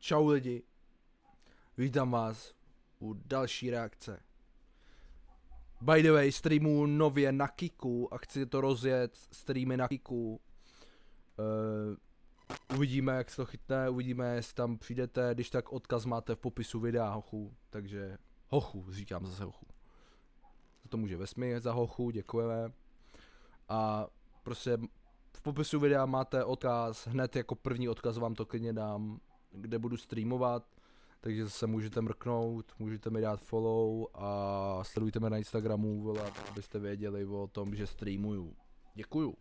Čau lidi, vítám vás u další reakce. By the way, streamu nově na Kiku a chci to rozjet, streamy na Kiku. Uvidíme, jak se to chytne, uvidíme, jestli tam přijdete, když tak odkaz máte v popisu videa, hochu, takže hochu, říkám zase hochu. Za to může vesmír, za hochu, děkujeme. A prostě v popisu videa máte odkaz, hned jako první odkaz vám to klidně dám, kde budu streamovat, takže se můžete mrknout, můžete mi dát follow a sledujte mě na Instagramu, vole, abyste věděli o tom, že streamuju. Děkuju.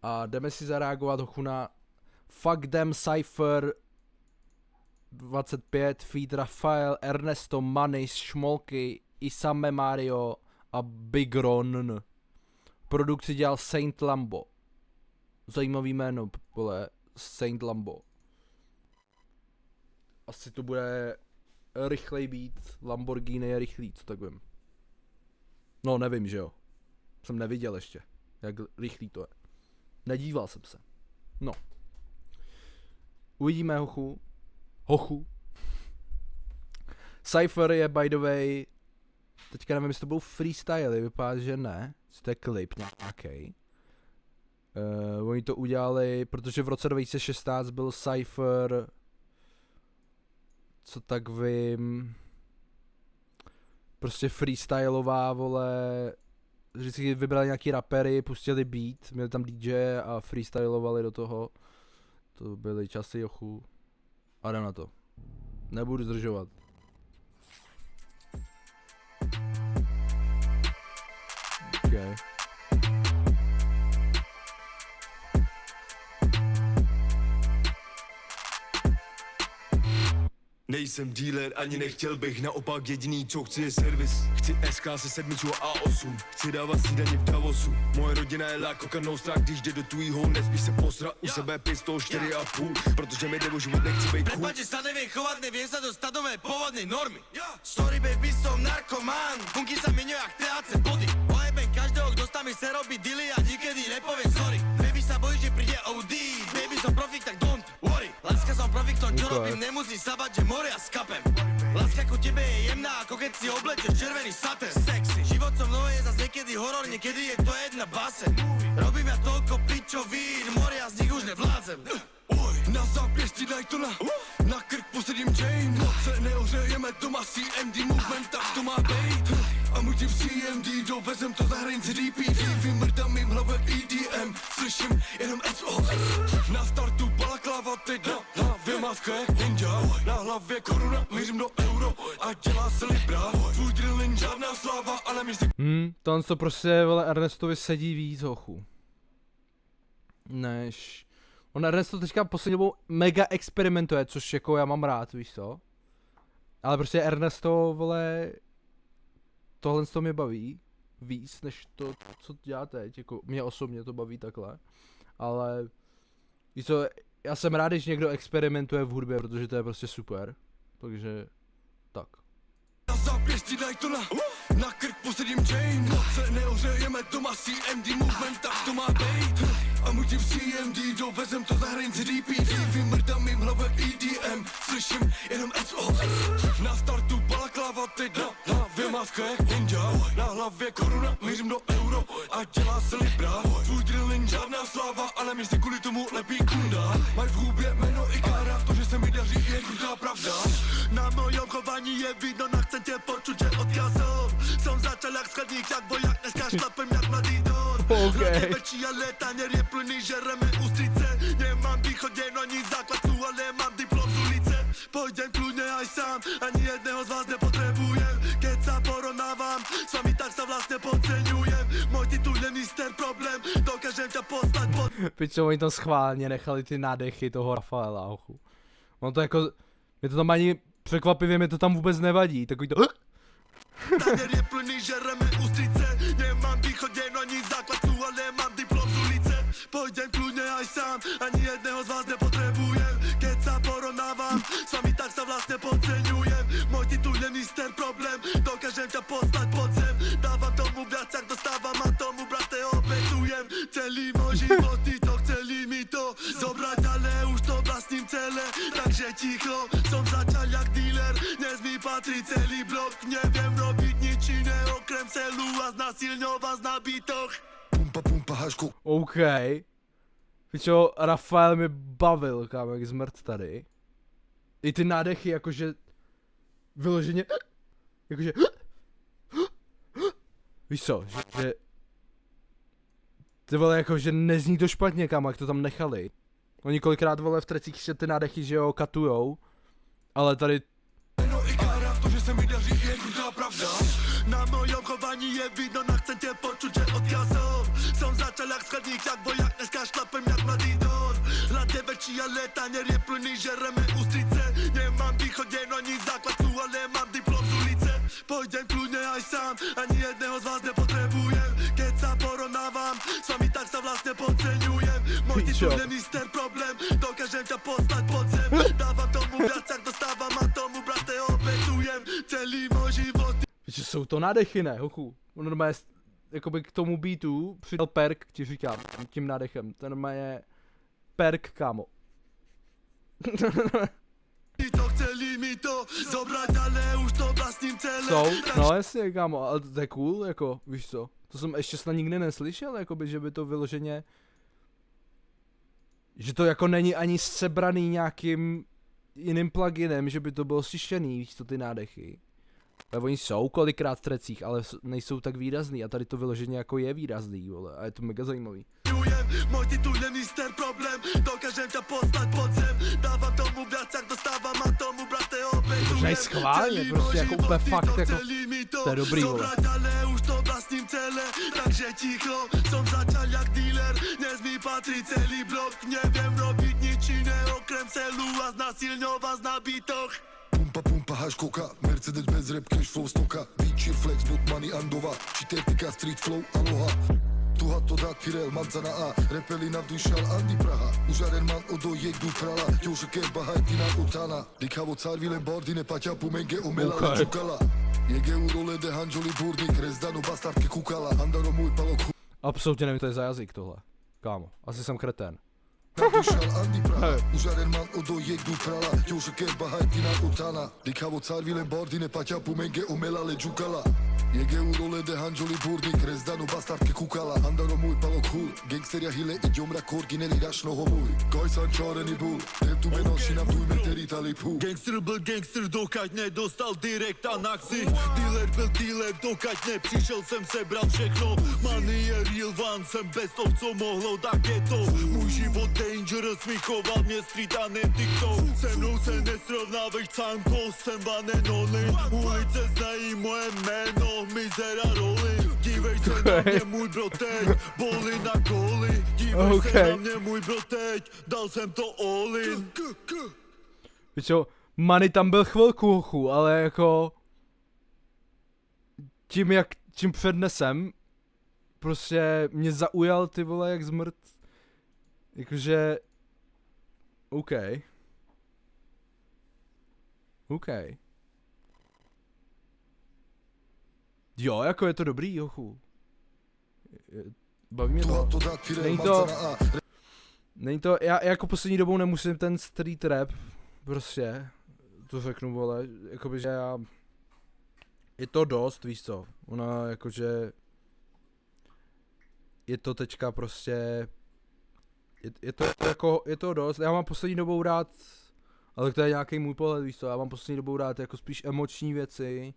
A jdeme si zareagovat hochu na Fuck Them Cypher 25 feat Rafael, Ernesto, Manis, Šmolky, Isame Mario a Big Ron. Produkci dělal Saint Lambo. Zajímavý jméno, vole, Saint Lambo. Asi to bude rychlej být, Lamborghini je rychlý, co tak vím. No nevím, že jo. Jsem neviděl ještě, jak rychlý to je. Nedíval jsem se. No. Uvidíme hochu. Hochu. Cypher je by the way, teďka nevím, jestli to budou freestyly, vypadá, že ne. To je klip nějaký. Oni to udělali, protože v roce 2016 byl Cypher, co tak vím, prostě freestylová, vole, vždycky vybrali nějaký rapery, pustili beat, měli tam DJ a freestylovali do toho. To byly časy, jochu. A jdem na to. Nebudu zdržovat. Okay. Nejsem dealer, ani nechtěl bych, naopak jediný, co chci je servis. Chci SK se 7 a A8, chci dávat snídaně v Davosu. Moje rodina je like Coca Nostra, když jde do tvýho, nesmíš se posrat, u sebe pistol 4,5, protože mi jde o život, nechci bejt cool. Prepáč, že sa neviem chovať, neviem sa dostať do mojej pôvodnej normy. Sorry baby, som narkomán, bunky sa miňujú jak THC body. Ojebem každého, kto s nami chce robiť dealy a nikedy nepoviem sorry. Baby sa bojí, že príde OD, baby som profik, tak don't worry. Láska som profik, tom čo robím, nemusím sa bať, že moria skapem. Láska ku tebe je jemná, ako keď si oblečeš červený sater. Sexy, život so mnou je zas niekedy horor, niekedy je to jedna base. Robím ja toľko pičovín, moria z nich už nevládzem. Na zápěstí Daytona, na krk posadím chain. Moc se neořejeme doma, CMD movement, tak to má bejt. A můj tým CMD, dovezem to za hranici DPD. Vymrdám mým hlavě EDM, slyším jenom SOS. Na startu balakláva, teď na hlavě maska jak ninja. Na hlavě koruna, mířím do euro a dělá se libra. Tvůj drillin, žádná sláva, ale mi si... To prostě, vole, Ernestovi sedí víc, hochu. Než... On Ernesto teďka poslední dobou mega experimentuje, což jako já mám rád, víš co? Ale prostě Ernesto, vole, tohle z toho mě baví víc, než to, co dělá teď, jako mě osobně to baví takhle. Ale, víš co, já jsem rád, když někdo experimentuje v hudbě, protože to je prostě super, takže, tak. Na zápěstí Daytona, na krk posadím chain. Moc se neořejeme doma, CMD movement, tak to má bejt. A můj tým CMD, dovezem to za hranici DPD. Vymrdám mým hlavě EDM, slyším jenom SOS. Na startu balakláva, teď na hlavě maska jak ninja. Na hlavě koruna, mířím do euro a dělá se libra. Tvůj drillin, žádná sláva, ale mi si kvůli tomu lepí kunda. Maj v hubě jméno Ikára, to, že se mi daří, je krutá pravda. Na mojom chovaní je vidno, na chcę cię poczuć, że odjazą. Są zaczal jak składnik, jak bojak, dneska szlapem jak mladý Don. Rodzie väčší, ale tanier je plný, žereme ústrice. Nemám východněno ani základku, ale mám diplom z ulice. Pôjdem kľudne aj sám, ani jedného z vás nepotrebujem. Keď sa porovnávam, s vami tak sa vlastne podceňujem. Môj titul je Mr. Problém, dokážem ťa poslať pod... Pičo, oni tam schválně nechali ty nádechy toho Rafaela, hochu. On to jako, mě to tam ani překvapivě, mě to tam vůbec nevadí, takový to... Tanier je plný, žereme ústrice. Nemám východněno ani základku, ale mám diplom z ulice. Pôjdem kľudne aj sám, ani jedného z vás nepotrebujem. Keď sa porovnávam, s vami tak sa vlastne podceňujem. Môj titul je Mr. Problém, dokážem ťa poslať pod zem. Dávam tomu viac, jak dostávam a tomu brate obetujem. Celý môj život, tí to chceli mi to zobrať, ale už to vlastním celé. takže ticho. Som začal jak dealer, dnes mi patrí celý blok. Neviem robiť nič iné okrem celu a znasilňovať na bytoch. Pumpa, pumpa, hašku. OK. Pičo, Rafael mi bavil, kámo, jak zmrt tady. I ty nádechy, jakože... Vyloženě... Jakože... Víš co, že... Ty vole, jakože nezní to špatně, kámo, jak to tam nechali. Oni kolikrát, vole, v trecích se ty nádechy, že jo, katujou. Ale tady... No i kára, to, že se mi daří, je krutá pravda. Na mojom chování je vidno, na chcem tě počuť, že odkazom. Som začal jak skladník, jak vojak, dneska šlapem jak mladý don. Hlad je väčší a létaněr je plný, žereme ústrice. Nemám východěno ani základku, ale mám diplom z ulice. Pojdem kľudne aj sám, ani jedného z vás nepotrebujem. Keď sa porovnávam, s vami tak sa vlastne podceňujem. Môj titul je mister problém, dokážem ťa poslať pod zem. Dávam tomu viac, jak dostávam a tomu brate obetujem. Celý môj život. Že jsou to nádechy, ne, hochu. On normálně, jakoby k tomu beatu přidal perk, ti říkám, tím nádechem. To normálně perk, kámo. To chceli mi to zobrať, ale už to vlastním celé. No jasně, kámo, ale to je cool, jako, víš co. To jsem ještě snad nikdy neslyšel, jakoby, že by to vyloženě... Že to jako není ani sebraný nějakým jiným pluginem, že by to bylo stišený, víš co, ty nádechy. Ale oni jsou kolikrát v trecích, ale nejsou tak výrazný a tady to vyloženě jako je výrazný, vole, a je to mega zajímavý. Môj titul je mister problém, dokážem ťa poslať pod zem. Dávam tomu viac, jak dostávam a tomu brate obetujem. To je schválně, prostě jako úplně fakt, jako, to je dobrý, vole. Ale už to vlastním celé, takže ticho. Som začal jak dealer, dnes mi patrí celý blok. Neviem robiť nič iné okrem celu a znasilňovať na bytoch. Pumpa, pumpa, hash koka, Mercedes bez rap, cash flow stoka. Beach, flex, bot money, Andova, Čitertika, street flow, aloha. Tuha to dát Firel, Manzana A, Repelina vdušal Andi Praha. Užaren man odo jek du krala, Jošeke bahajtina utana. Likavo car vile bordine, paťa pumenge umela čukala. Jege u role de hanžoli burnik, rezdano bastardke kukala. Andaro můj palok. Absolutně nevím, to je za jazyk tohle. Kámo, asi jsem kretén. Vdušal Andi Praha, užaren man odo jek du krala, Jošeke bahajtina utana. Likavo car vile bordine, paťa pumenge umela čukala. Jege u role de hanžoli burnik, rezdano bastardke kukala. Andaro můj palok hul, gangsteria hile i djomra korgineli rašnoho můj. Kojsan čareni bul, tu menoši nam tujme teritali pu. Gangster byl gangster, dokud nedostal direkta na ksi. Dealer byl dealer, dokud nepřišel jsem sebral všechno. Money je real one, jsem bez toho, co mohlo, tak je to. Můj život dangerous, vychoval mě street a ne TikTok. Se mnou se nesrovnávej, canko, jsem banenony. Ulice znají moje jméno, mizera roli. Dívej se na mě, můj bro, teď, boli na góly. Dívej se na mě, můj bro, teď, dal jsem to all in. Víš co, Money tam byl chvilku, hochu, ale jako... Tím přednesem, prostě mě zaujal, ty vole, jak zmrt. Jakože... OK. Jo, jako je to dobrý, hochu. Baví mě to. Není to, já jako poslední dobou nemusím ten street rap, prostě, to řeknu, vole, jakoby, že já, je to dost, víš co, ona jakože, je to teďka prostě, je to dost, já mám poslední dobou rád, ale to je nějaký můj pohled, víš co, já mám poslední dobou rád jako spíš emoční věci,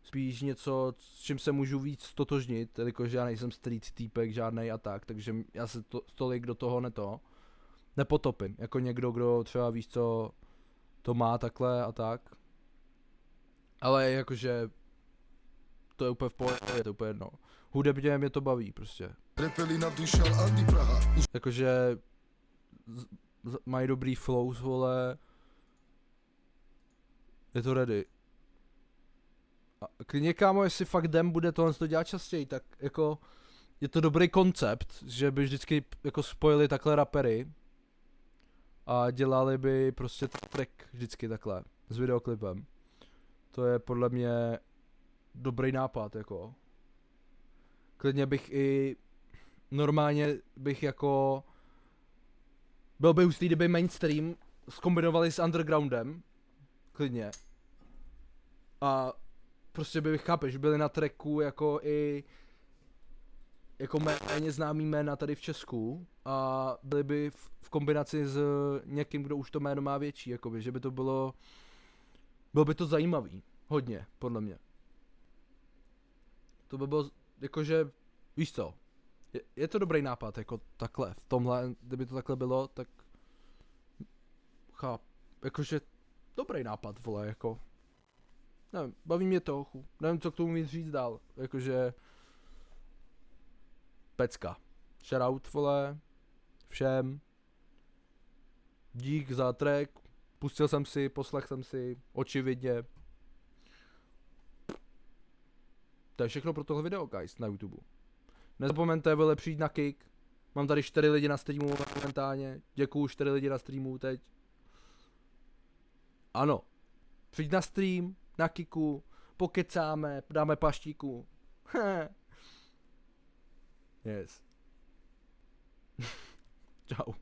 spíš něco, s čím se můžu víc stotožnit, jelikož já nejsem street týpek žádnej a tak, takže já se tolik do toho nepotopím, jako někdo, kdo třeba víš co, to má takhle a tak. Ale jakože, to je úplně v pohodě, to je úplně jedno. Hudebně mě to baví prostě. Jakože, mají dobrý flows, vole, je to ready. A klidně, kámo, jestli fakt Dem bude tohle dělat častěji, tak jako je to dobrý koncept, že by vždycky jako spojili takhle rapery a dělali by prostě track vždycky takhle s videoklipem. To je podle mě dobrý nápad, jako. Klidně bych i normálně bych jako byl by hustý, kdyby mainstream zkombinovali s undergroundem, klidně. A prostě chápeš, byli na tracku jako i jako méně známý jména tady v Česku a byli by v kombinaci s někým, kdo už to jméno má větší, jakoby, že by to bylo by to zajímavý, hodně, podle mě. To by bylo, jakože, víš co, je to dobrý nápad, jako takhle, v tomhle, kdyby to takhle bylo, tak jakože dobrý nápad, vole, jako. Nevím, baví mě to, nevím, co k tomu mít říct dál, jakože pecka. Shoutout, vole, všem. Dík za track, pustil jsem si, poslech jsem si, očividně. To je všechno pro tohle video, guys, na YouTube. Nezapomeňte, vole, přijít na Kick. Mám tady 4 lidi na streamu momentálně, děkuju 4 lidi na streamu teď. Ano, přijď na stream, na Kicku, pokecáme, dáme paštíku. Yes. Čau.